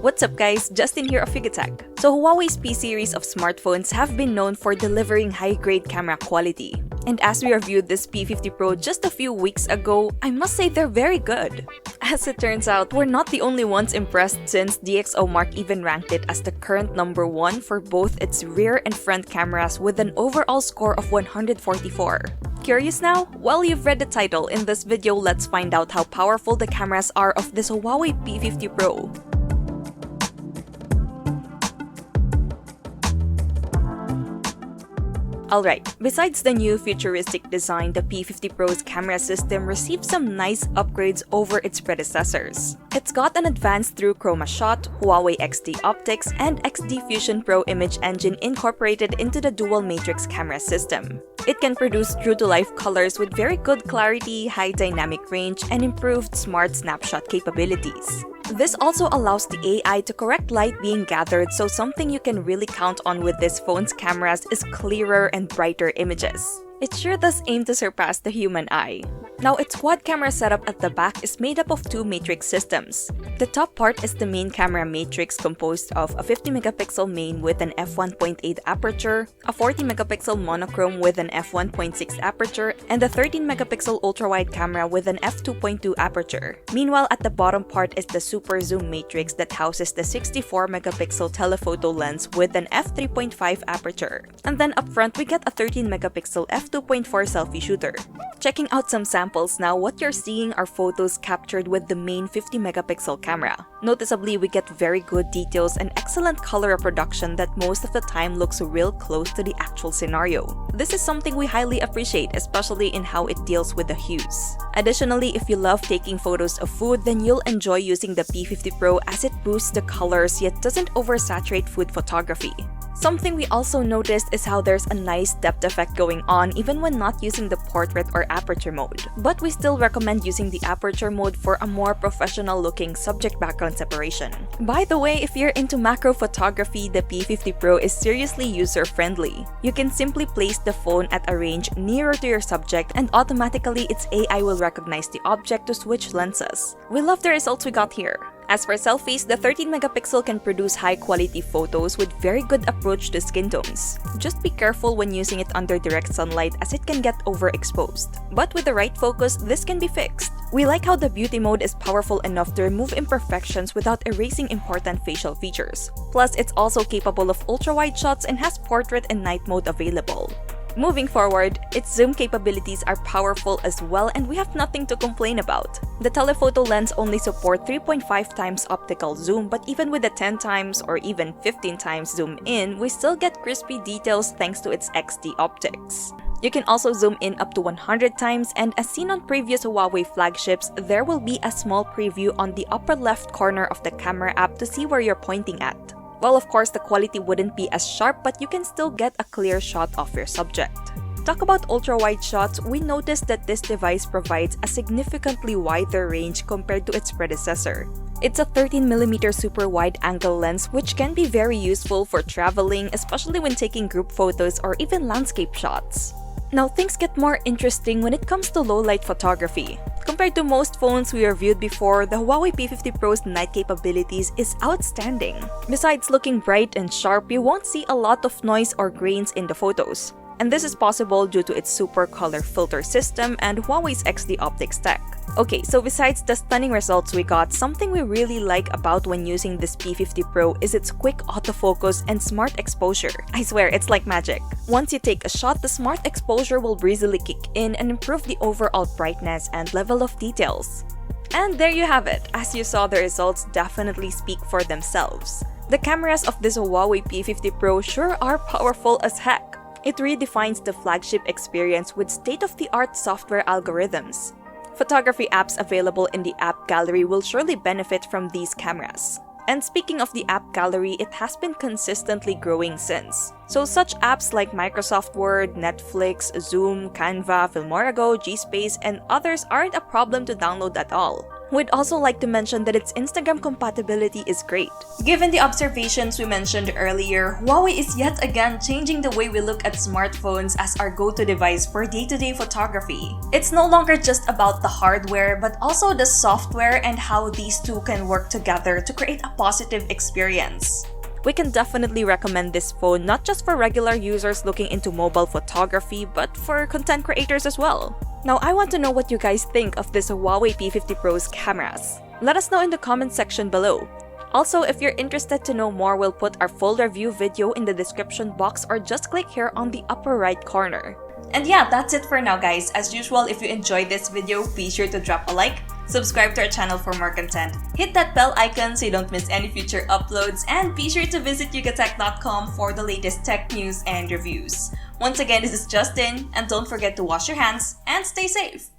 What's up guys, Justin here of Tech. So Huawei's P series of smartphones have been known for delivering high-grade camera quality. And as we reviewed this P50 Pro just a few weeks ago, I must say they're very good. As it turns out, we're not the only ones impressed since DxOMark even ranked it as the current #1 for both its rear and front cameras with an overall score of 144. Curious now? Well, you've read the title. In this video, let's find out how powerful the cameras are of this Huawei P50 Pro. Alright, besides the new futuristic design, the P50 Pro's camera system received some nice upgrades over its predecessors. It's got an advanced through chroma shot, Huawei XD optics, and XD Fusion Pro image engine incorporated into the dual matrix camera system. It can produce true-to-life colors with very good clarity, high dynamic range, and improved smart snapshot capabilities. This also allows the AI to correct light being gathered, so something you can really count on with this phone's cameras is clearer and brighter images. It sure does aim to surpass the human eye. Now, its quad camera setup at the back is made up of two matrix systems. The top part is the main camera matrix composed of a 50-megapixel main with an f1.8 aperture, a 40-megapixel monochrome with an f1.6 aperture, and a 13-megapixel ultra-wide camera with an f2.2 aperture. Meanwhile, at the bottom part is the super zoom matrix that houses the 64-megapixel telephoto lens with an f3.5 aperture. And then up front, we get a 13-megapixel f2.4 selfie shooter. Checking out some samples now, what you're seeing are photos captured with the main 50-megapixel camera. Noticeably, we get very good details and excellent color reproduction that most of the time looks real close to the actual scenario. This is something we highly appreciate, especially in how it deals with the hues. Additionally, if you love taking photos of food, then you'll enjoy using the P50 Pro as it boosts the colors yet doesn't oversaturate food photography. Something we also noticed is how there's a nice depth effect going on even when not using the portrait or aperture mode. But we still recommend using the aperture mode for a more professional looking subject-background separation. By the way, if you're into macro photography, the P50 Pro is seriously user-friendly. You can simply place the phone at a range nearer to your subject and automatically its AI will recognize the object to switch lenses. We love the results we got here. As for selfies, the 13-megapixel can produce high-quality photos with very good approach to skin tones. Just be careful when using it under direct sunlight as it can get overexposed. But with the right focus, this can be fixed. We like how the beauty mode is powerful enough to remove imperfections without erasing important facial features. Plus, it's also capable of ultra-wide shots and has portrait and night mode available. Moving forward, its zoom capabilities are powerful as well and we have nothing to complain about. The telephoto lens only supports 3.5 times optical zoom, but even with the 10 times or even 15 times zoom in, we still get crispy details thanks to its XD optics. You can also zoom in up to 100 times, and as seen on previous Huawei flagships, there will be a small preview on the upper left corner of the camera app to see where you're pointing at. Well, of course, the quality wouldn't be as sharp, but you can still get a clear shot of your subject. Talk about ultra-wide shots, we noticed that this device provides a significantly wider range compared to its predecessor. It's a 13mm super wide-angle lens which can be very useful for traveling, especially when taking group photos or even landscape shots. Now, things get more interesting when it comes to low-light photography. Compared to most phones we reviewed before, the Huawei P50 Pro's night capabilities is outstanding. Besides looking bright and sharp, you won't see a lot of noise or grains in the photos. And this is possible due to its super color filter system and Huawei's XD optics tech. Okay, so besides the stunning results we got, something we really like about when using this P50 Pro is its quick autofocus and smart exposure. I swear, it's like magic. Once you take a shot, the smart exposure will breezily kick in and improve the overall brightness and level of details. And there you have it. As you saw, the results definitely speak for themselves. The cameras of this Huawei P50 Pro sure are powerful as heck. It redefines the flagship experience with state-of-the-art software algorithms. Photography apps available in the app gallery will surely benefit from these cameras. And speaking of the app gallery, it has been consistently growing since. So such apps like Microsoft Word, Netflix, Zoom, Canva, Filmora Go, GSpace, and others aren't a problem to download at all. We'd also like to mention that its Instagram compatibility is great. Given the observations we mentioned earlier, Huawei is yet again changing the way we look at smartphones as our go-to device for day-to-day photography. It's no longer just about the hardware, but also the software and how these two can work together to create a positive experience. We can definitely recommend this phone not just for regular users looking into mobile photography, but for content creators as well. Now, I want to know what you guys think of this Huawei P50 Pro's cameras. Let us know in the comment section below. Also, if you're interested to know more, we'll put our full review video in the description box or just click here on the upper right corner. And yeah, that's it for now guys. As usual, if you enjoyed this video, be sure to drop a like, subscribe to our channel for more content, hit that bell icon so you don't miss any future uploads, and be sure to visit yugatech.com for the latest tech news and reviews. Once again, this is Justin, and don't forget to wash your hands and stay safe!